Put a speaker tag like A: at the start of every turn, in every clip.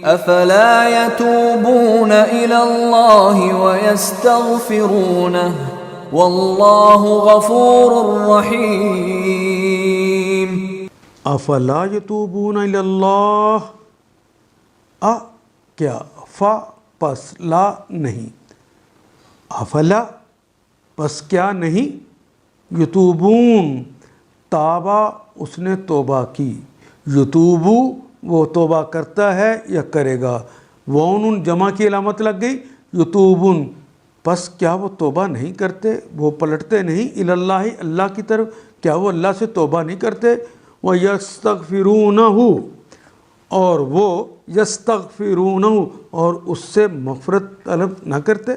A: افلا يتوبون الى الله ويستغفرونه والله غفور رحیم۔
B: افلا یتوبون الی اللہ، کیا فا پس لا نہیں، افلا پس کیا نہیں، یتوبون تابا اس نے توبہ کی، یتوبو وہ توبہ کرتا ہے یا کرے گا، وون جمع کی علامت لگ گئی، یتوبون پس کیا وہ توبہ نہیں کرتے، وہ پلٹتے نہیں، اللہ اللہ کی طرف، کیا وہ اللہ سے توبہ نہیں کرتے، وَيَسْتَغْفِرُونَهُ اور وہ یستغفرونہ اور اس سے مغفرت طلب نہ کرتے،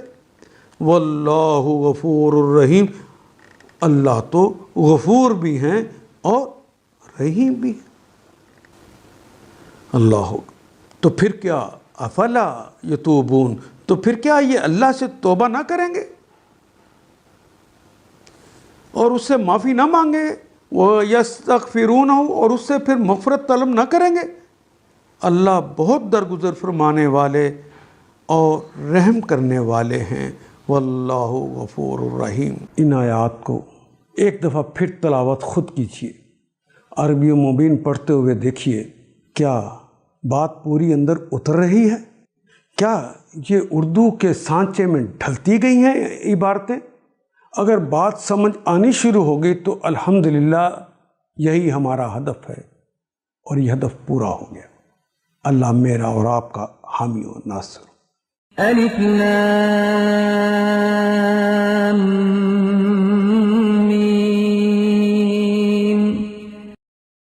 B: واللہ غفور الرحیم اللہ تو غفور بھی ہیں اور رحیم بھی ہیں۔ اللہ تو پھر کیا افلا یتوبون، تو پھر کیا یہ اللہ سے توبہ نہ کریں گے اور اس سے معافی نہ مانگیں گے، وہ یستغفرونہ اور اس سے پھر مغفرت طلب نہ کریں گے؟ اللہ بہت درگزر فرمانے والے اور رحم کرنے والے ہیں، واللہ غفور الرحیم۔ ان آیات کو ایک دفعہ پھر تلاوت خود کیجیے، عربی و مبین پڑھتے ہوئے دیکھیے کیا بات پوری اندر اتر رہی ہے، کیا یہ اردو کے سانچے میں ڈھلتی گئی ہیں عبارتیں؟ اگر بات سمجھ آنی شروع ہو گئی تو الحمدللہ یہی ہمارا ہدف ہے اور یہ ہدف پورا ہو گیا۔ اللہ میرا اور آپ کا حامی و ناصر۔
A: الف لام